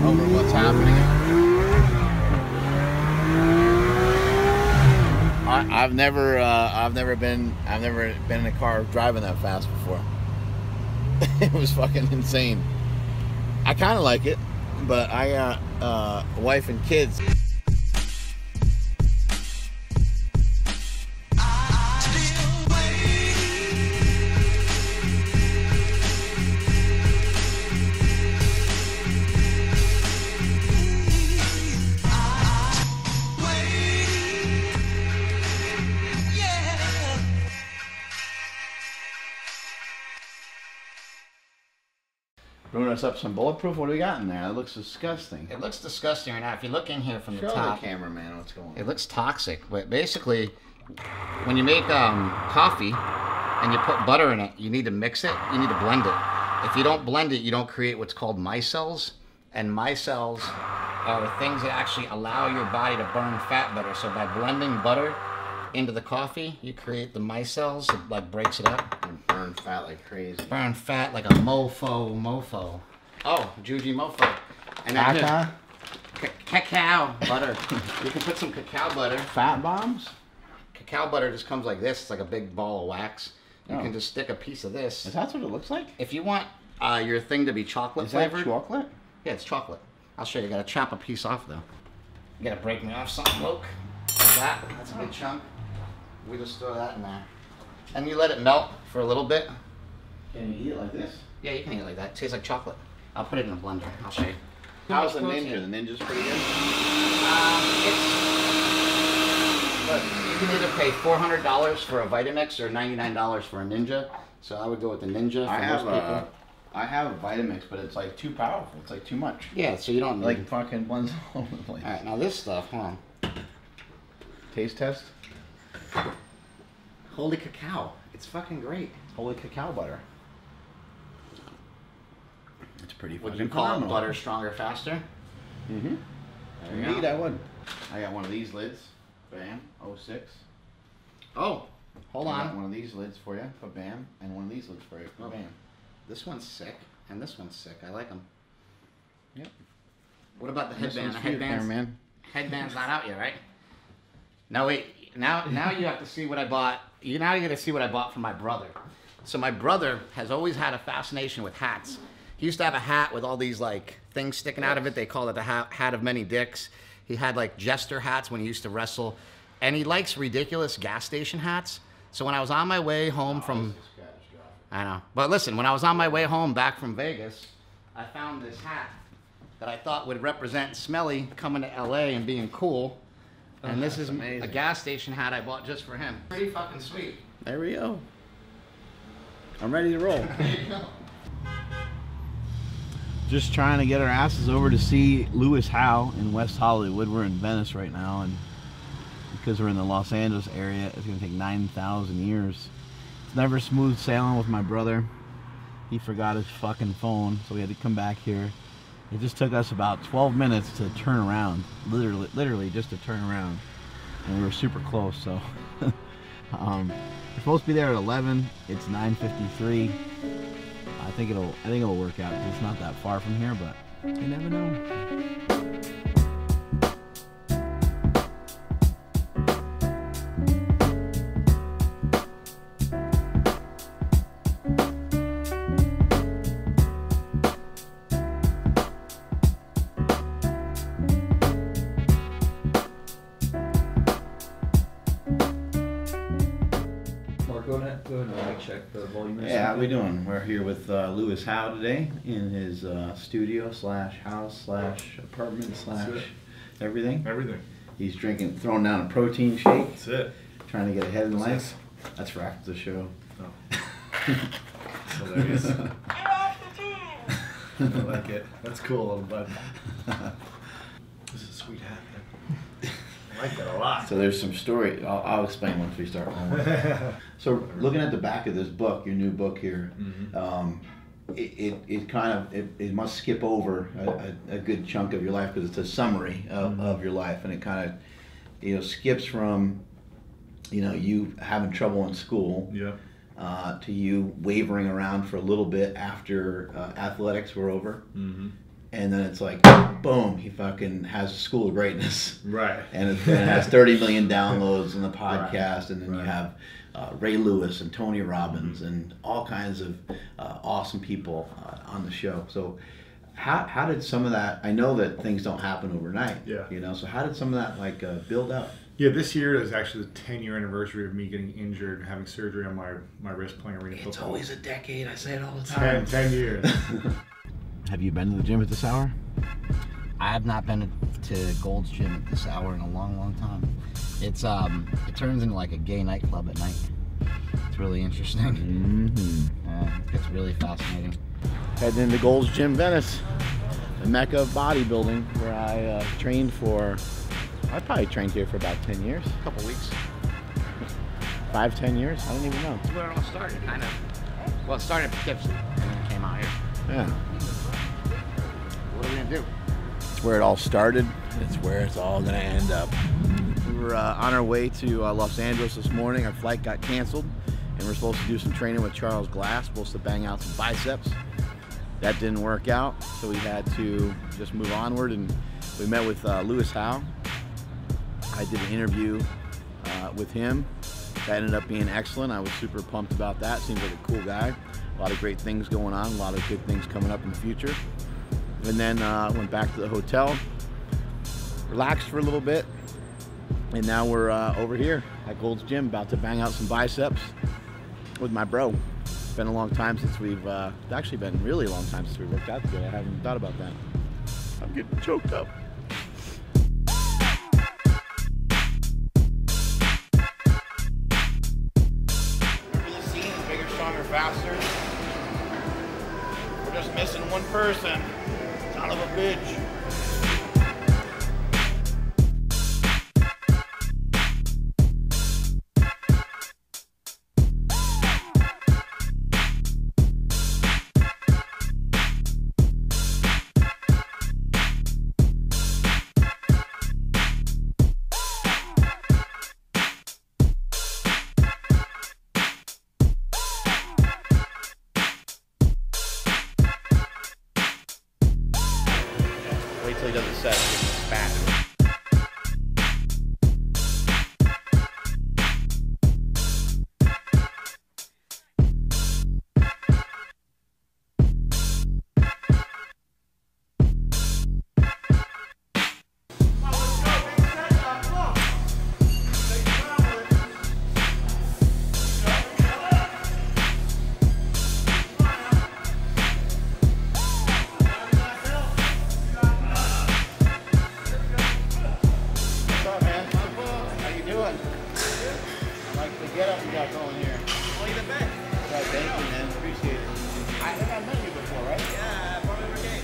over what's happening. I've never been in a car driving that fast before. It was fucking insane. I kind of like it, but I got wife and kids. Brewing us up some bulletproof. What do we got in there? It looks disgusting. It looks disgusting right now. If you look in here from the Show top, the cameraman what's going on. It looks toxic. But basically, when you make coffee and you put butter in it, you need to mix it. You need to blend it. If you don't blend it, you don't create what's called micelles. And micelles are things that actually allow your body to burn fat better. So by blending butter into the coffee, you create the micelles. It like breaks it up. And burn fat like crazy. Burn fat like a mofo. Oh, Juji mofo. And then cacao butter. You can put some cacao butter. Fat bombs? Cacao butter just comes like this. It's like a big ball of wax. You can just stick a piece of this. Is that what it looks like? If you want your thing to be chocolate flavored. Is that chocolate? Yeah, it's chocolate. I'll show you. You gotta chop a piece off though. You gotta break me off something, Luke. Like that. That's a good chunk. We just throw that in there. And you let it melt for a little bit. Can you eat it like this? Yeah, you can eat it like that. It tastes like chocolate. I'll put it in a blender. I'll show you. How's the Ninja? The Ninja's pretty good? Look, you can either pay $400 for a Vitamix or $99 for a Ninja. So I would go with the Ninja for most people. I have a Vitamix, but it's like too powerful. It's like too much. Yeah, so you don't need... Like fucking blends all over the place. Alright, now this stuff, hold on. Taste test? Holy cacao. It's fucking great. Holy cacao butter. It's pretty fucking Would you call it butter stronger, faster? Mm-hmm. Indeed, I would. I got one of these lids. Bam. 06. Oh, hold on. I got one of these lids for you. Bam. And one of these lids for you. Bam. This one's sick, and this one's sick. I like them. Yep. What about the headband? Headband's not out yet, right? No, wait. Now you have to see what I bought. Now you got to see what I bought for my brother. So my brother has always had a fascination with hats. He used to have a hat with all these like things sticking out of it. They call it the hat of many dicks. He had like jester hats when he used to wrestle, and he likes ridiculous gas station hats. So when I was on my way home from, I know, but listen, when I was on my way home back from Vegas, I found this hat that I thought would represent Smelly coming to LA and being cool. And this is a gas station hat I bought just for him. Pretty fucking sweet. There we go. I'm ready to roll. There you go. Just trying to get our asses over to see Lewis Howe in West Hollywood. We're in Venice right now, and because we're in the Los Angeles area, it's going to take 9,000 years. It's never smooth sailing with my brother. He forgot his fucking phone, so we had to come back here. It just took us about 12 minutes to turn around, literally just to turn around, and we were super close. So we're supposed to be there at 11. It's 9:53. I think it'll work out. It's not that far from here, but you never know. Go ahead and mic check the volume. Yeah, how we doing? We're here with Lewis Howe today in his studio slash house slash apartment slash everything. Everything. He's throwing down a protein shake. That's it. Trying to get ahead in life. That's for after the show. Oh. Hilarious. I like it. That's cool, little bud. This is a sweet hat, man. I like that a lot. So there's some story. I'll explain once we start. So looking at the back of this book, your new book here, it must skip over a good chunk of your life because it's a summary of your life, and it kind of skips from you having trouble in school to you wavering around for a little bit after athletics were over, and then it's like, boom, he fucking has a School of Greatness. Right. And it has 30 million downloads on the podcast, and then you have Ray Lewis and Tony Robbins and all kinds of awesome people on the show. So how did some of that, I know that things don't happen overnight, you know, so how did some of that like build up? Yeah, this year is actually the 10-year anniversary of me getting injured and having surgery on my wrist playing arena football. It's always a decade, I say it all the time. 10 years. Have you been to the gym at this hour? I have not been to Gold's Gym at this hour in a long, long time. It's it turns into like a gay nightclub at night. It's really interesting. It's really fascinating. Heading into Gold's Gym Venice, the mecca of bodybuilding, where I trained for, I probably trained here for about 10 years. A couple weeks. 5-10 years? I don't even know. That's where it all started, kind of. Well, it started in Poughkeepsie, and then it came out here. Yeah. What are we gonna do? It's where it all started. It's where it's all gonna end up. We were on our way to Los Angeles this morning. Our flight got canceled, and we're supposed to do some training with Charles Glass, supposed to bang out some biceps. That didn't work out, so we had to just move onward, and we met with Lewis Howe. I did an interview with him. That ended up being excellent. I was super pumped about that. Seems like a cool guy. A lot of great things going on, a lot of good things coming up in the future. And then went back to the hotel, relaxed for a little bit, and now we're over here at Gold's Gym, about to bang out some biceps with my bro. It's been a long time since we've, it's actually been a really long time since we worked out together. I haven't thought about that. I'm getting choked up. Remember the scene, bigger, stronger, faster? We're just missing one person. Son of a bitch. Wait till he does a set, I'll give him a spat. Get up, we got going here. Well, you're the best. Right, thank you, man. Appreciate it. I think I met you before, right? Yeah, probably brigade.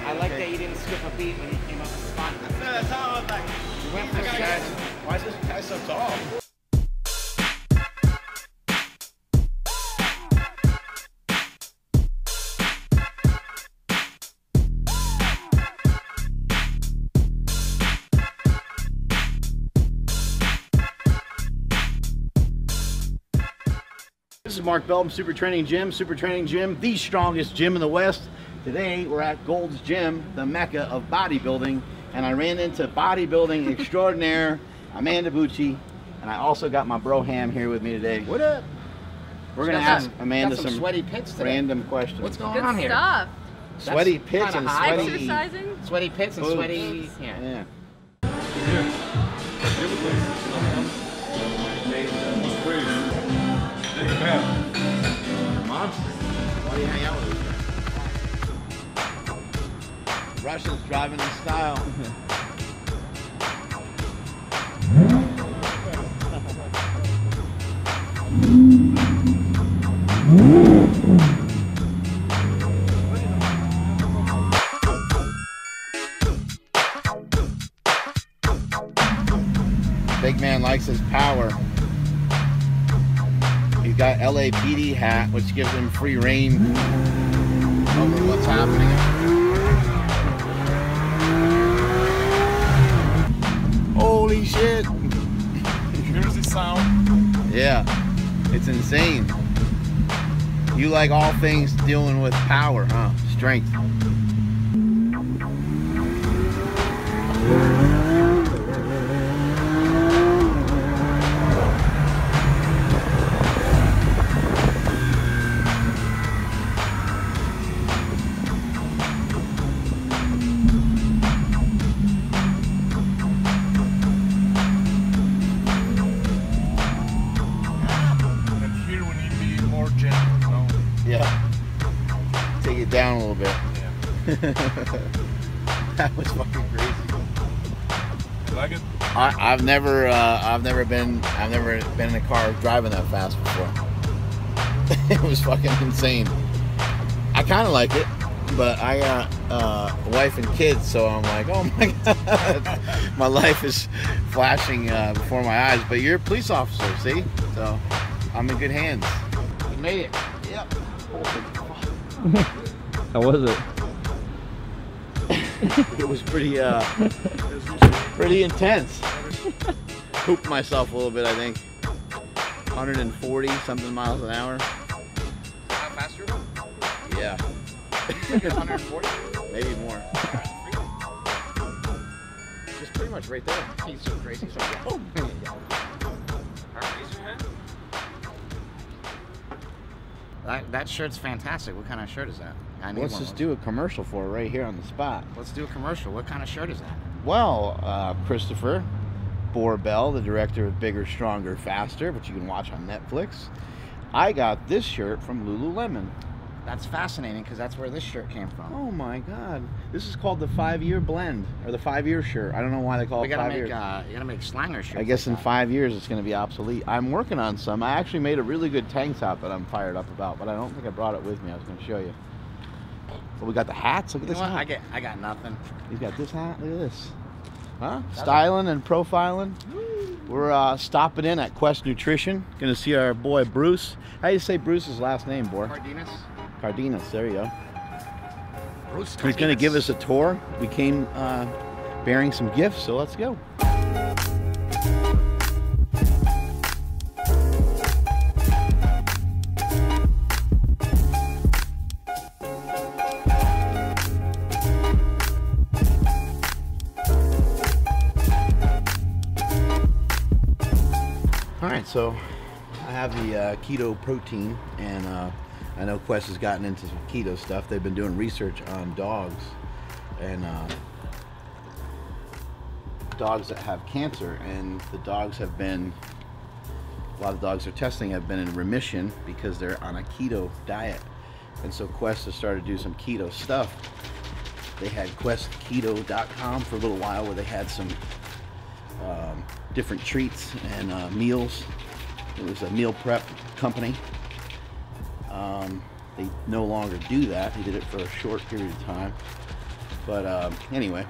I like that you didn't skip a beat when you came up with the spot. That's how I was like. You went for I gotta shots. get it. Why is this guy so tall? This is Mark Bell from SuperTraining Gym, the strongest gym in the West. Today we're at Gold's Gym, the mecca of bodybuilding, and I ran into bodybuilding extraordinaire Amanda Bucci, and I also got my bro Ham here with me today. What up? We're gonna ask Amanda some sweaty pits today. random questions. What's going Good on here? stuff. Sweaty That's pits kinda and hot. sweaty. Exercising. Sweaty pits and boobs. sweaty. Yeah. Why do you hang out with us? Russians driving in style. Big man likes his power. He's got LAPD hat, which gives him free reign over what's happening. Holy shit! Here's the sound. Yeah, it's insane. You like all things dealing with power, huh? Strength. That was fucking crazy. You like it? I've never been in a car driving that fast before. It was fucking insane. I kind of like it, but I got a wife and kids, so I'm like, oh my god, my life is flashing before my eyes. But you're a police officer, see? So I'm in good hands. You made it. Yep. How was it? It was pretty intense. Pooped myself a little bit, I think. 140 something miles an hour. How fast you're going? Yeah. 140? Maybe more. Just pretty much right there. He's so crazy. So yeah. Oh. That shirt's fantastic. What kind of shirt is that? I need Let's one just of do a commercial for it right here on the spot. those. Let's do a commercial. What kind of shirt is that? Well, Christopher Borbell, the director of Bigger, Stronger, Faster, which you can watch on Netflix. I got this shirt from Lululemon. That's fascinating because that's where this shirt came from. Oh my God! This is called the 5-year blend or the 5-year shirt. I don't know why they call We it gotta 5 make years. you gotta make slanger shirts. I guess in like that. 5 years it's going to be obsolete. I'm working on some. I actually made a really good tank top that I'm fired up about, but I don't think I brought it with me. I was going to show you. But we got the hats. Look at You this know what? hat. I got nothing. He's got this hat. Look at this. Huh? Styling and profiling. We're stopping in at Quest Nutrition. Going to see our boy Bruce. How do you say Bruce's last name, boy? Cardenas. Cardenas. There you go. Bruce He's going to give us a tour. We came bearing some gifts, so let's go. Alright, so I have the keto protein, and I know Quest has gotten into some keto stuff. They've been doing research on dogs, and dogs that have cancer, and the dogs have been, a lot of dogs they're testing have been in remission because they're on a keto diet. And so Quest has started to do some keto stuff. They had questketo.com for a little while where they had some different treats and meals. It was a meal prep company. They no longer do that. They did it for a short period of time. But anyway,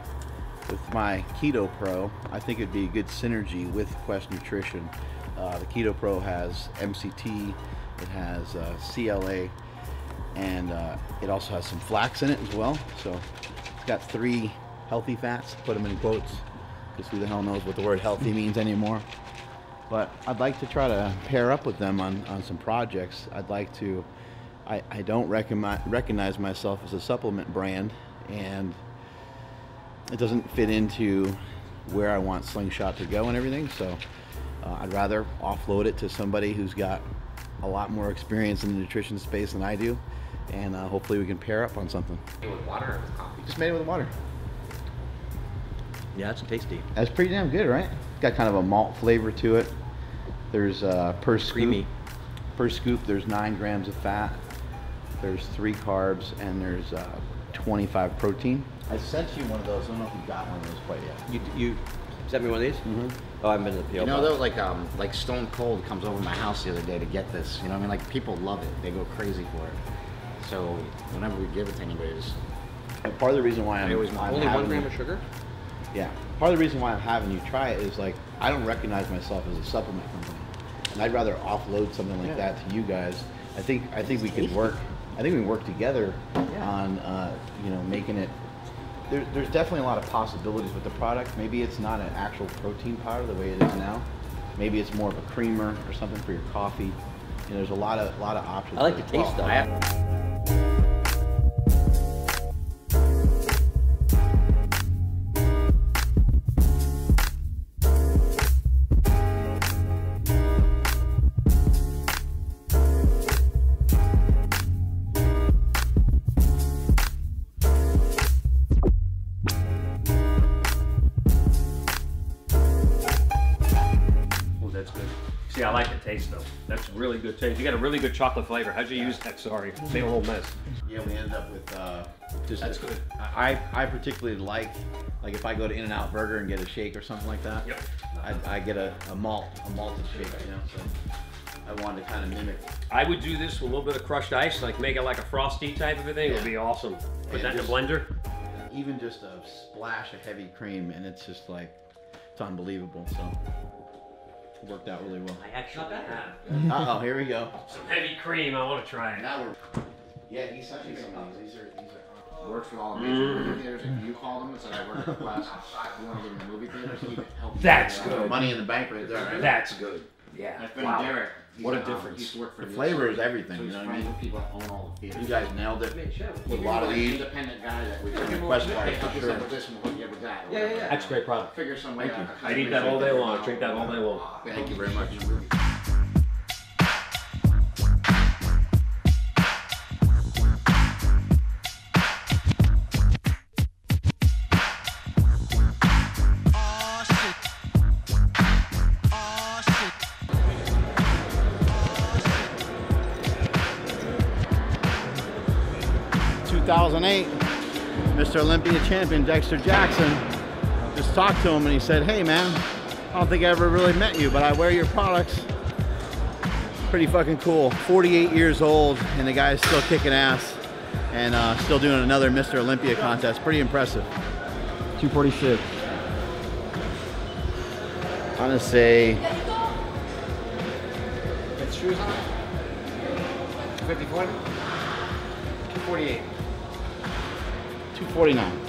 with my Keto Pro, I think it'd be a good synergy with Quest Nutrition. The Keto Pro has MCT, it has CLA, and it also has some flax in it as well. So it's got 3 healthy fats, put them in quotes, because who the hell knows what the word healthy means anymore. But I'd like to try to pair up with them on some projects. I'd like to, I don't recognize myself as a supplement brand, and it doesn't fit into where I want Slingshot to go and everything, so I'd rather offload it to somebody who's got a lot more experience in the nutrition space than I do, and hopefully we can pair up on something. With water or with coffee? Just made it with water. Yeah, it's tasty. That's pretty damn good, right? It's got kind of a malt flavor to it. There's per scoop. Creamy. Per scoop, there's 9 grams of fat. There's 3 carbs, and there's 25 protein. I sent you one of those. I don't know if you got one of those quite yet. You sent me one of these? Mm-hmm. Oh, I haven't been to the PO You know, box. though, like Stone Cold comes over to my house the other day to get this. You know what I mean? Like, people love it. They go crazy for it. So whenever we give it to anybody, just And part of the reason why I'm Only 1 having gram you- of sugar? Yeah. Part of the reason why I'm having you try it is like I don't recognize myself as a supplement company, and I'd rather offload something like that to you guys. I think we could work. I think we can work together on making it. There's definitely a lot of possibilities with the product. Maybe it's not an actual protein powder the way it is now. Maybe it's more of a creamer or something for your coffee. And there's a lot of options. I like the taste of it. Yeah, I like the taste though. That's really good taste. You got a really good chocolate flavor. How'd you use that? Sorry, made a little mess. Yeah, we ended up with just. That's good. I particularly like if I go to In-N-Out Burger and get a shake or something like that. Yep. I get a malted shake, you know. So I wanted to kind of mimic. I would do this with a little bit of crushed ice, like make it like a frosty type of a thing. It would be awesome. Put that in the blender. Even just a splash of heavy cream, and it's just like, it's unbelievable. So it worked out really well. I actually have Uh oh, here we go. some heavy cream. I want to try it. Now we're. Yeah, he sent me some of these. These are Works for all major movie theaters. If you call them and said I work at the class, you want to live in the movie theaters, he can help you. That's good. Money in the bank right there. Right? That's good. Yeah. My friend Wow. Derek. What a difference. He used to work for The flavor is everything, So you he's know what I friends mean? with people that own all the theaters. You guys nailed it with a lot of these. Independent guy that we Request hey, bars help for us sure. out with this and we'll hook you up with that. or Yeah, whatever. yeah. That's a great product. Figure some way out. I'd eat that all day long. I'd drink that all day long. Thank you very much. 2008, Mr. Olympia champion Dexter Jackson. Just talked to him and he said, hey man, I don't think I ever really met you, but I wear your products. Pretty fucking cool. 48 years old and the guy is still kicking ass and still doing another Mr. Olympia contest. Pretty impressive. 246. I'm gonna say. Put shoes on. 54. 248. 249.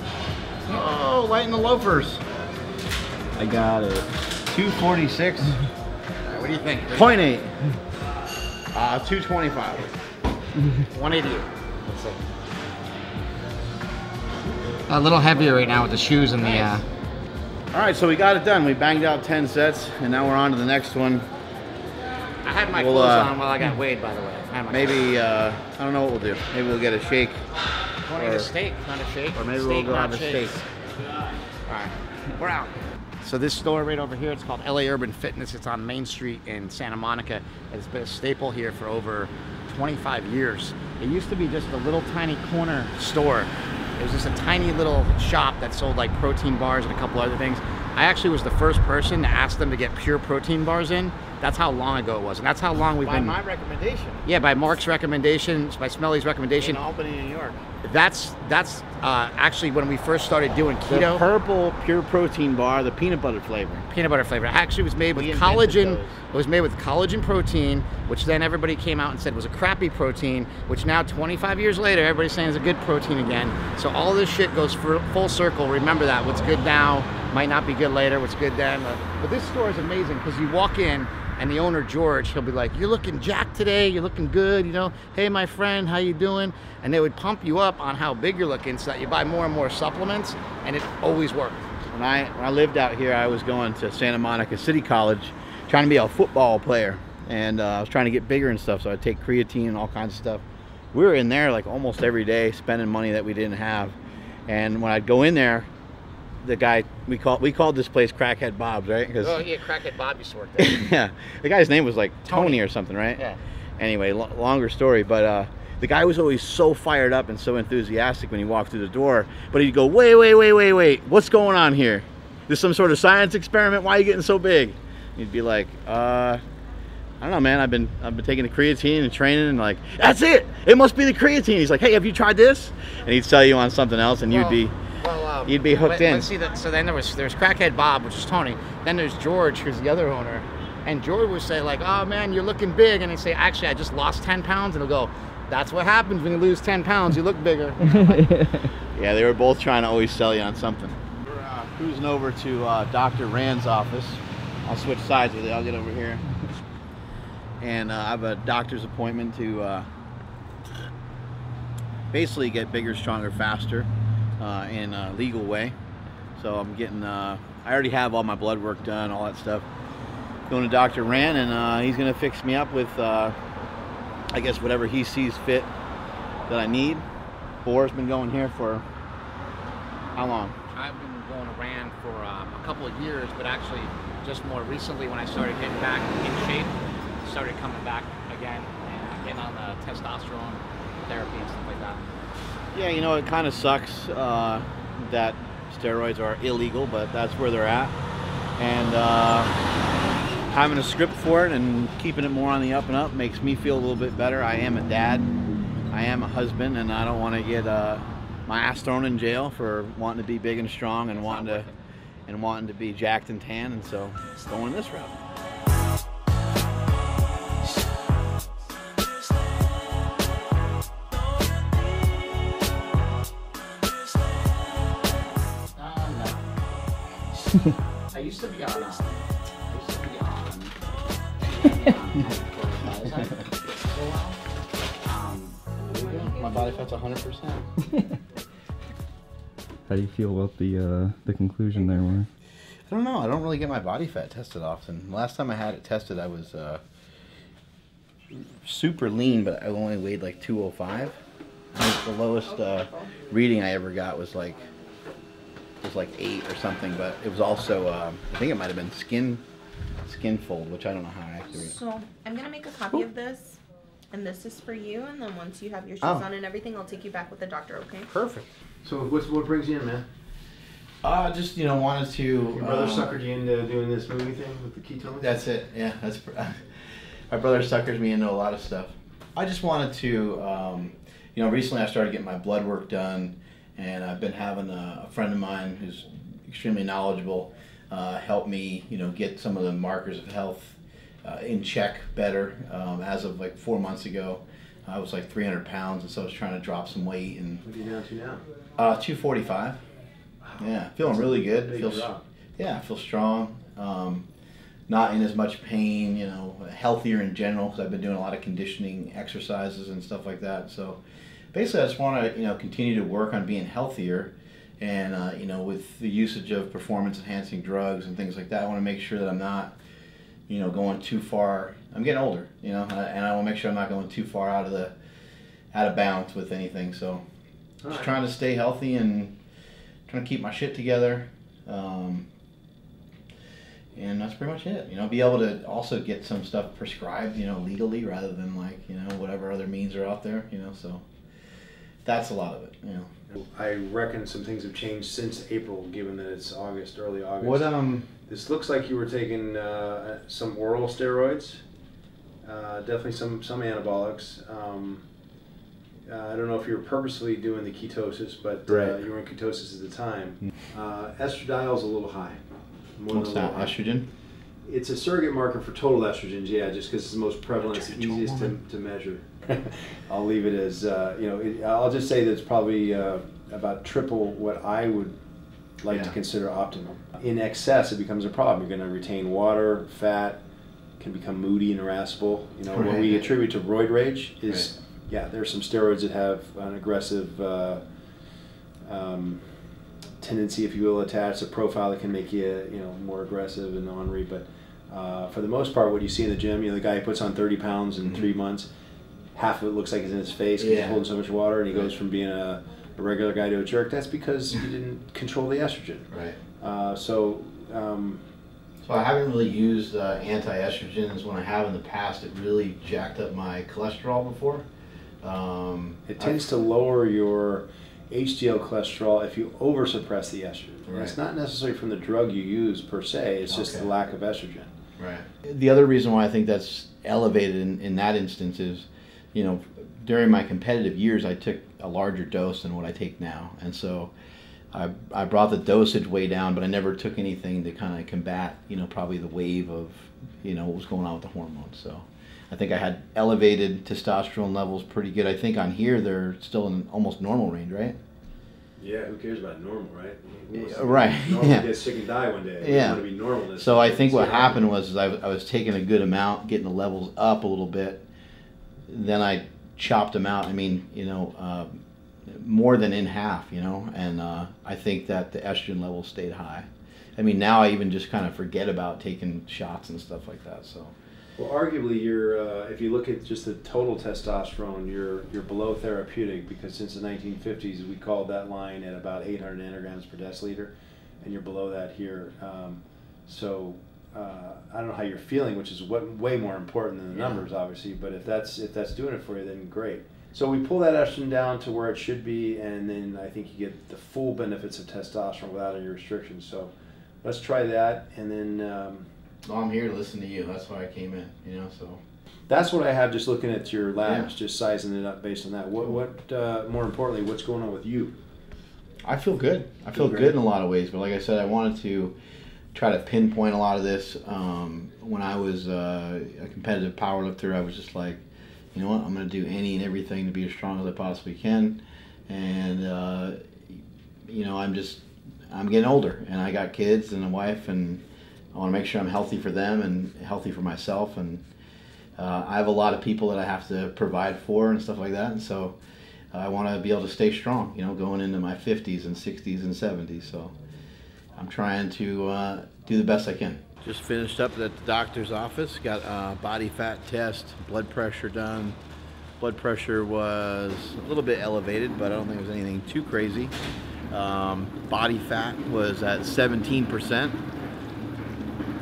Oh, light in the loafers. I got it. 246. All right, what do you think? 0.8. 225. 188. Let's see. A little heavier right now with the shoes and the. All right, so we got it done. We banged out 10 sets, and now we're on to the next one. I had my We'll, clothes on while I got weighed, by the way. I had my Maybe, I don't know what we'll do. Maybe we'll get a shake. Want to eat a steak, not a shake. Or maybe we'll Steak, go not have a shake. steak. All right, we're out. So this store right over here, it's called LA Urban Fitness. It's on Main Street in Santa Monica. It's been a staple here for over 25 years. It used to be just a little tiny corner store. It was just a tiny little shop that sold like protein bars and a couple other things. I actually was the first person to ask them to get pure protein bars in. That's how long ago it was, and that's how long we've been. By my recommendation. Yeah, by Mark's recommendation, by Smelly's recommendation. In Albany, New York. That's actually when we first started doing keto. The purple pure protein bar, the peanut butter flavor. Peanut butter flavor. It actually was made with We invented collagen. those. It was made with collagen protein, which then everybody came out and said was a crappy protein, which now 25 years later, everybody's saying is a good protein again. So all this shit goes full circle. Remember that. What's good now might not be good later. What's good then. But this store is amazing because you walk in and the owner, George, he'll be like, you're looking jacked today, you're looking good, you know, hey my friend, how you doing? And they would pump you up on how big you're looking so that you buy more and more supplements, and it always worked. When I lived out here, I was going to Santa Monica City College, trying to be a football player, and I was trying to get bigger and stuff, so I'd take creatine and all kinds of stuff. We were in there like almost every day, spending money that we didn't have, and when I'd go in there, the guy, we called this place Crackhead Bob's, right? Oh yeah, Crackhead Bob used to work there. Yeah, the guy's name was like Tony or something, right? Yeah. Anyway, longer story, but the guy was always so fired up and so enthusiastic when he walked through the door, but he'd go, wait, what's going on here? This some sort of science experiment? Why are you getting so big? He'd be like, I don't know, man, I've been taking the creatine and training, and like, that's it must be the creatine. He's like, hey, have you tried this? And he'd sell you on something else, and you'd be hooked in. See that. So then there's Crackhead Bob, which is Tony. Then there's George, who's the other owner. And George would say like, oh man, you're looking big. And he'd say, actually, I just lost 10 pounds. And he'll go, that's what happens when you lose 10 pounds. You look bigger. Yeah, they were both trying to always sell you on something. We're cruising over to Dr. Rand's office. I'll switch sides with you. I'll get over here. And I have a doctor's appointment to basically get bigger, stronger, faster. In a legal way. So I'm getting, I already have all my blood work done, all that stuff. Going to Dr. Rand, and he's gonna fix me up with, I guess whatever he sees fit that I need. Boar's been going here for How long? I've been going to ran for a couple of years, but actually just more recently when I started getting back in shape, started coming back again and getting on the testosterone therapy and stuff like that. Yeah, you know, it kind of sucks that steroids are illegal, but that's where they're at. And having a script for it and keeping it more on the up and up makes me feel a little bit better. I am a dad, I am a husband, and I don't want to get my ass thrown in jail for wanting to be big and strong and wanting to be jacked and tan, and so going this route. I used to be on. My body fat's 100%. How do you feel about the conclusion there, Mark? I don't know. I don't really get my body fat tested often. Last time I had it tested, I was super lean, but I only weighed like 205. I think the lowest reading I ever got was like 8 or something, but it was also I think it might have been skin fold, which I don't know how accurate. So I'm gonna make a copy of this, and this is for you. And then once you have your shoes on and everything, I'll take you back with the doctor. Okay? Perfect. So what brings you in, man? Just wanted to. Your brother suckered you into doing this movie thing with the ketones? That's it. Yeah, that's. My brother suckers me into a lot of stuff. I just wanted to, recently I started getting my blood work done, and I've been having a friend of mine who's extremely knowledgeable help me, get some of the markers of health in check better. As of like 4 months ago, I was like 300 pounds, and so I was trying to drop some weight. And what are you down to now? 245. Wow. Yeah, feeling really good. Big drop. Yeah, I feel strong. Not in as much pain, healthier in general, because I've been doing a lot of conditioning exercises and stuff like that. So basically I just want to, continue to work on being healthier, and, with the usage of performance enhancing drugs and things like that, I want to make sure that I'm not, going too far. I'm getting older, and I want to make sure I'm not going too far out of bounds with anything. So just trying to stay healthy and trying to keep my shit together. And that's pretty much it. Be able to also get some stuff prescribed, legally, rather than like, whatever other means are out there, so that's a lot of it, I reckon some things have changed since April, given that it's August, early August. What, This looks like you were taking some oral steroids, definitely some anabolics. I don't know if you were purposely doing the ketosis, but you were in ketosis at the time. Estradiol's a little high. What's that, estrogen? It's a surrogate marker for total estrogens, yeah, just because it's the most prevalent, it's the easiest to measure. I'll leave it as, I'll just say that it's probably about triple what I would like to consider optimum. In excess, it becomes a problem. You're going to retain water, fat, can become moody and irascible. What we attribute to roid rage is, there are some steroids that have an aggressive tendency, if you will, attached, a profile that can make you, more aggressive and ornery. But for the most part, what you see in the gym, the guy who puts on 30 pounds in 3 months, half of it looks like it's in his face because he's holding so much water, and he goes from being a regular guy to a jerk. That's because you didn't control the estrogen. Right. So I haven't really used anti-estrogens. When I have in the past, it really jacked up my cholesterol before. It tends to lower your HDL cholesterol if you oversuppress the estrogen. Right. It's not necessarily from the drug you use per se, it's just the lack of estrogen. Right. The other reason why I think that's elevated in that instance is, during my competitive years, I took a larger dose than what I take now. And so I brought the dosage way down, but I never took anything to kind of combat, probably the wave of, what was going on with the hormones. So I think I had elevated testosterone levels pretty good. I think on here they're still in almost normal range, right? Yeah, who cares about normal, right? Right. Normal get sick and die one day. Yeah. Want to be normal. So I think what happened was I was taking a good amount, getting the levels up a little bit. Then I chopped them out. I mean, more than in half, and I think that the estrogen levels stayed high. I mean, now I even just kind of forget about taking shots and stuff like that. So. Well, arguably, you're if you look at just the total testosterone, you're below therapeutic, because since the 1950s we called that line at about 800 nanograms per deciliter, and you're below that here. So I don't know how you're feeling, which is way more important than the numbers, obviously. But if that's doing it for you, then great. So we pull that estrogen down to where it should be, and then I think you get the full benefits of testosterone without any restrictions. So let's try that, and then. Well, I'm here to listen to you. That's why I came in. You know, so. That's what I have, just looking at your labs, just sizing it up based on that. What more importantly, what's going on with you? I feel good. I feel good in a lot of ways, but like I said, I wanted to try to pinpoint a lot of this. When I was a competitive powerlifter, I was just like, you know what, I'm going to do any and everything to be as strong as I possibly can. And, you know, I'm getting older, and I got kids and a wife, and I want to make sure I'm healthy for them and healthy for myself. And I have a lot of people that I have to provide for and stuff like that. And so I want to be able to stay strong, you know, going into my 50s and 60s and 70s. So I'm trying to do the best I can. Just finished up at the doctor's office. Got a body fat test, blood pressure done. Blood pressure was a little bit elevated, but I don't think it was anything too crazy. Body fat was at 17%.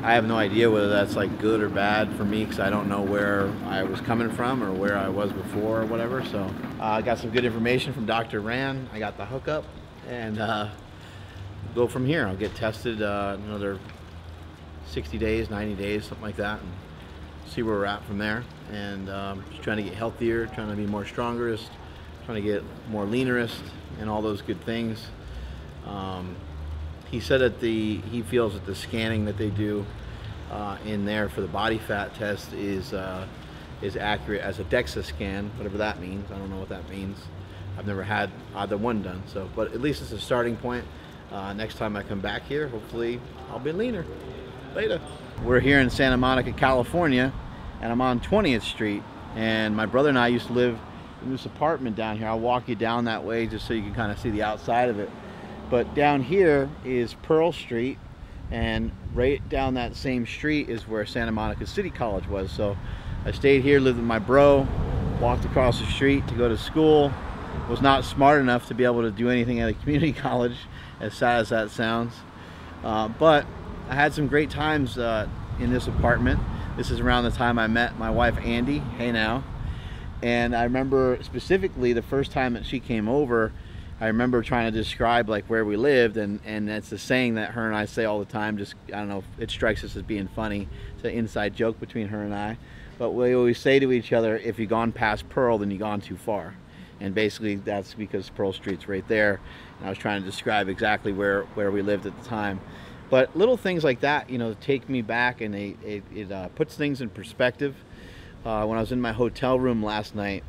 I have no idea whether that's like good or bad for me, because I don't know where I was coming from or where I was before or whatever. So I got some good information from Dr. Rand. I got the hookup, and go from here. I'll get tested another 60 days, 90 days, something like that, and see where we're at from there. And just trying to get healthier, trying to be more strongerest, trying to get more leanerest, and all those good things. He said that he feels that the scanning that they do in there for the body fat test is accurate as a DEXA scan, whatever that means. I don't know what that means. I've never had either one done, so, but at least it's a starting point. Next time I come back here, hopefully I'll be leaner. Later. We're here in Santa Monica, California, and I'm on 20th Street, and my brother and I used to live in this apartment down here. I'll walk you down that way just so you can kind of see the outside of it. But down here is Pearl Street, and right down that same street is where Santa Monica City College was. So I stayed here, lived with my bro, walked across the street to go to school. Was not smart enough to be able to do anything at a community college, as sad as that sounds. But I had some great times in this apartment. This is around the time I met my wife, Andy. Hey now. And I remember specifically the first time that she came over, I remember trying to describe like where we lived, and it's the saying that her and I say all the time. Just, I don't know, if it strikes us as being funny. It's an inside joke between her and I. But we always say to each other, if you've gone past Pearl, then you've gone too far. And basically that's because Pearl Street's right there. And I was trying to describe exactly where we lived at the time. But little things like that, you know, take me back, and it puts things in perspective. When I was in my hotel room last night,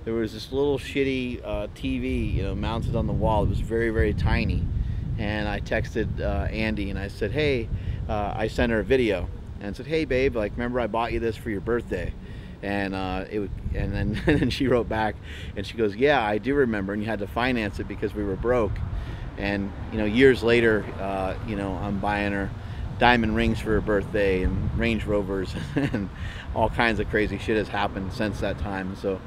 there was this little shitty TV, you know, mounted on the wall. It was very, very tiny. And I texted Andy, and I said, hey, I sent her a video, and said, hey babe, like, remember I bought you this for your birthday? And then she wrote back, and she goes, yeah, I do remember, and you had to finance it because we were broke. And, you know, years later, you know, I'm buying her diamond rings for her birthday and Range Rovers, and all kinds of crazy shit has happened since that time. So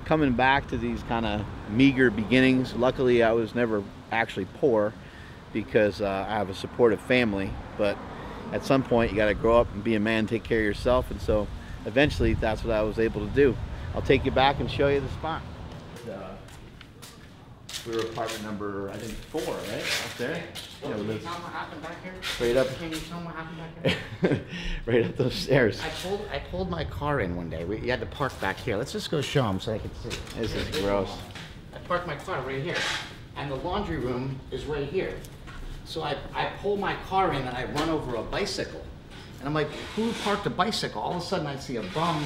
coming back to these kind of meager beginnings, luckily I was never actually poor, because I have a supportive family. But at some point you got to grow up and be a man, take care of yourself. And so eventually that's what I was able to do. I'll take you back and show you the spot. We were apartment number, I think, 4, right? Up there? Well, can you tell me what happened back here? Straight up. Can you tell me what happened back here? Right up those stairs. I pulled my car in one day. You had to park back here. Let's just go show them so they can see. This is gross. I parked my car right here, and the laundry room is right here. So I pull my car in, and I run over a bicycle. And I'm like, who parked a bicycle? All of a sudden I see a bum,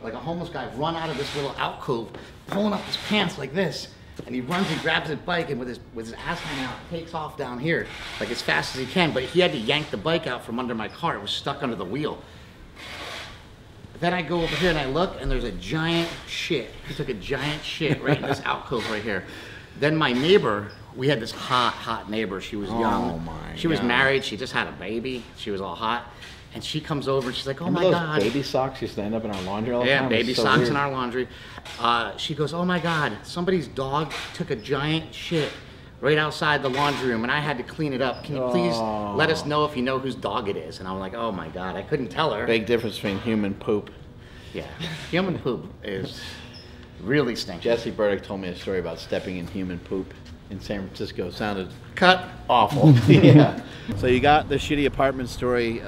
like a homeless guy, run out of this little alcove, pulling up his pants like this. And he runs and grabs his bike, and with his ass hanging out, takes off down here like as fast as he can. But he had to yank the bike out from under my car. It was stuck under the wheel. Then I go over here and I look, and there's a giant shit. He took a giant shit right in this alcove right here. Then my neighbor, we had this hot neighbor. She was young. Oh my She was God. married. She just had a baby. She was all hot. And she comes over and she's like, oh Remember my those God. baby socks used to end up in our laundry all the Yeah, time? baby It's so socks weird. in our laundry. She goes, oh my God, somebody's dog took a giant shit right outside the laundry room and I had to clean it up. Can you please let us know if you know whose dog it is? And I'm like, oh my God, I couldn't tell her. Big difference between human poop. Yeah, human poop is really stinky. Jesse Burdick told me a story about stepping in human poop in San Francisco. It sounded Cut. awful. Yeah. So you got the shitty apartment story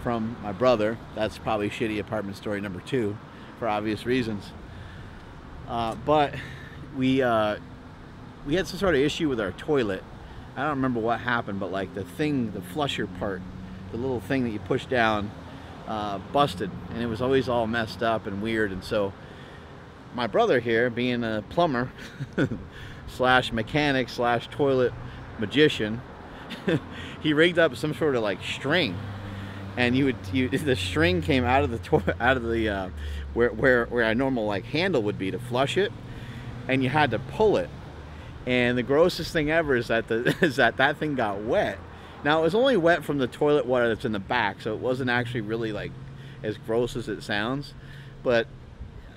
from my brother. That's probably shitty apartment story number 2 for obvious reasons. But we had some sort of issue with our toilet. I don't remember what happened, but like the flusher part, the little thing that you push down, busted, and it was always all messed up and weird. And so my brother here, being a plumber slash mechanic slash toilet magician, he rigged up some sort of like string, and the string came out of the where a normal like handle would be to flush it, and you had to pull it. And the grossest thing ever is that that thing got wet. Now it was only wet from the toilet water that's in the back, so it wasn't actually really like as gross as it sounds, but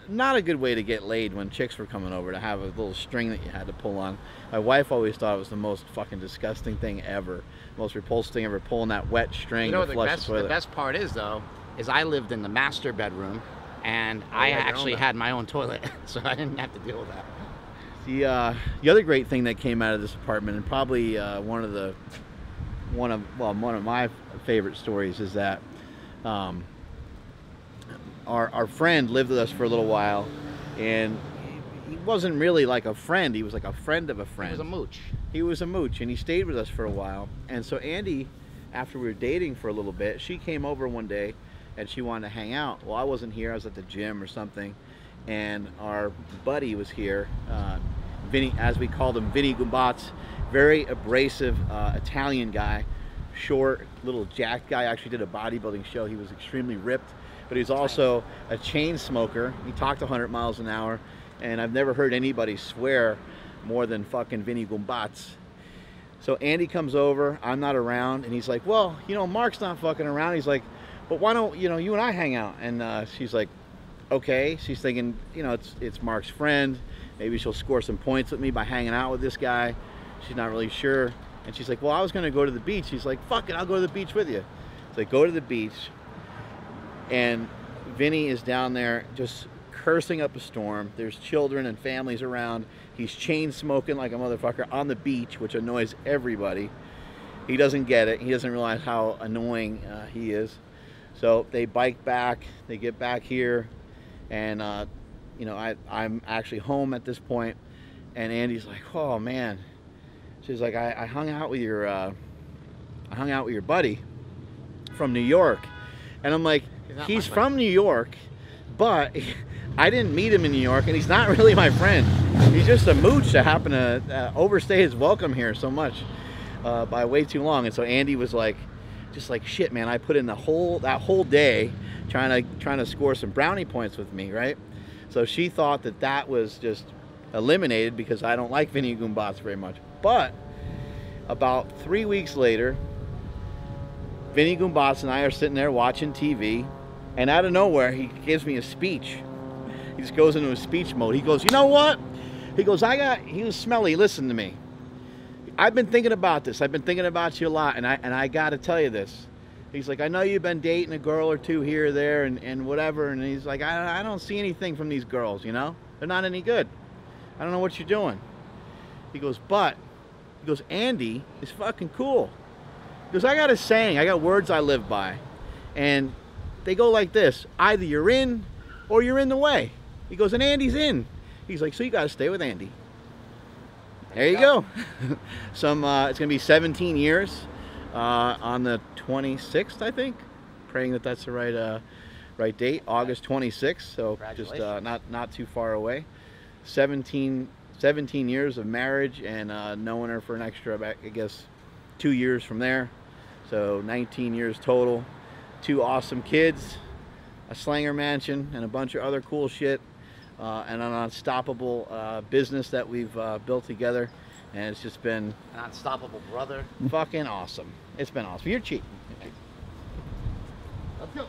not a good way to get laid when chicks were coming over, to have a little string that you had to pull on. My wife always thought it was the most fucking disgusting thing ever, most repulsive thing ever, pulling that wet string You know, to flush the toilet. the best part is though, is I lived in the master bedroom and I actually had my own toilet, so I didn't have to deal with that. The other great thing that came out of this apartment, and probably one of my favorite stories, is that our friend lived with us for a little while, and he wasn't really like a friend. He was like a friend of a friend. He was a mooch. He was a mooch, and he stayed with us for a while. And so Andy, after we were dating for a little bit, she came over one day and she wanted to hang out. Well, I wasn't here. I was at the gym or something, and our buddy was here. Vinny, as we called him, Vinny Gumbats, very abrasive Italian guy, short, little jacked guy. Actually did a bodybuilding show. He was extremely ripped, but he's also a chain smoker. He talked 100 miles an hour, and I've never heard anybody swear more than fucking Vinny Gumbats. So Andy comes over, I'm not around, and he's like, well, you know, Mark's not fucking around. He's like, but why don't, you know, you and I hang out? And she's like, okay. She's thinking, you know, it's Mark's friend. Maybe she'll score some points with me by hanging out with this guy. She's not really sure. And she's like, well, I was going to go to the beach. He's like, fuck it, I'll go to the beach with you. So they go to the beach, and Vinny is down there just cursing up a storm. There's children and families around. He's chain smoking like a motherfucker on the beach, which annoys everybody. He doesn't get it. He doesn't realize how annoying he is. So they bike back. They get back here, and you know, I'm actually home at this point, and Andy's like, oh man. She's like, I hung out with your buddy from New York. And I'm like, he's from New York, but I didn't meet him in New York, and he's not really my friend. He's just a mooch that happened to overstay his welcome here so much by way too long. And so Andy was like, just like, shit, man, I put in that whole day trying to score some brownie points with me, right? So she thought that was just eliminated because I don't like Vinny Gumbats very much. But about 3 weeks later, Vinny Gumbats and I are sitting there watching TV, and out of nowhere, he gives me a speech. He just goes into a speech mode. He goes, you know what? He goes, he was smelly, listen to me. I've been thinking about this. I've been thinking about you a lot, and I got to tell you this. He's like, I know you've been dating a girl or two here or there and whatever, and he's like, I don't see anything from these girls, you know? They're not any good. I don't know what you're doing. He goes, Andy is fucking cool. He goes, I got a saying, I got words I live by, and they go like this: either you're in or you're in the way. He goes, and Andy's in. He's like, so you got to stay with Andy. There you go. It's gonna be 17 years on the 26th, I think. Praying that that's the right date, August 26th. So just not too far away. 17 years of marriage, and knowing her for an extra, I guess, 2 years from there. So 19 years total. 2 awesome kids, a Slanger mansion, and a bunch of other cool shit. and an unstoppable business that we've built together. And it's just been An unstoppable brother. fucking awesome. It's been awesome. You're cheating. Let's go.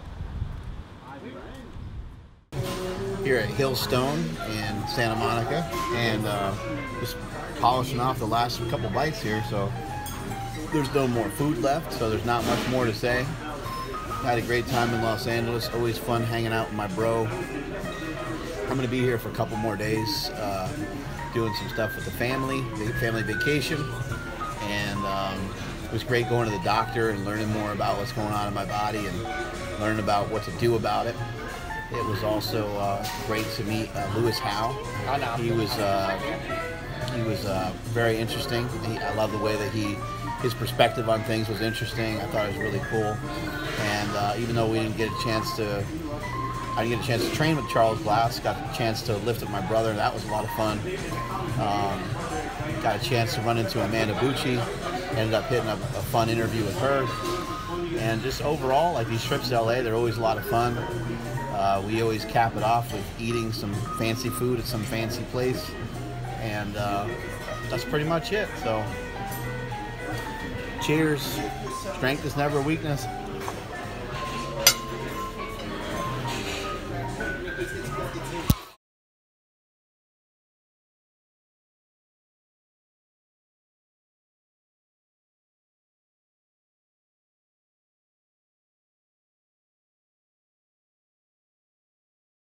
Here at Hillstone in Santa Monica, and just polishing off the last couple bites here. So there's no more food left, so there's not much more to say. Had a great time in Los Angeles. Always fun hanging out with my bro. I'm gonna be here for a couple more days, doing some stuff with the family vacation, and it was great going to the doctor and learning more about what's going on in my body and learning about what to do about it. It was also great to meet Lewis Howe. He was very interesting. I love the way that his perspective on things was interesting. I thought it was really cool. And even though I didn't get a chance to train with Charles Glass, got the chance to lift with my brother. That was a lot of fun. Got a chance to run into Amanda Bucci. Ended up hitting a fun interview with her. And just overall, like these trips to LA, they're always a lot of fun. We always cap it off with eating some fancy food at some fancy place. And that's pretty much it. So cheers. Strength is never a weakness.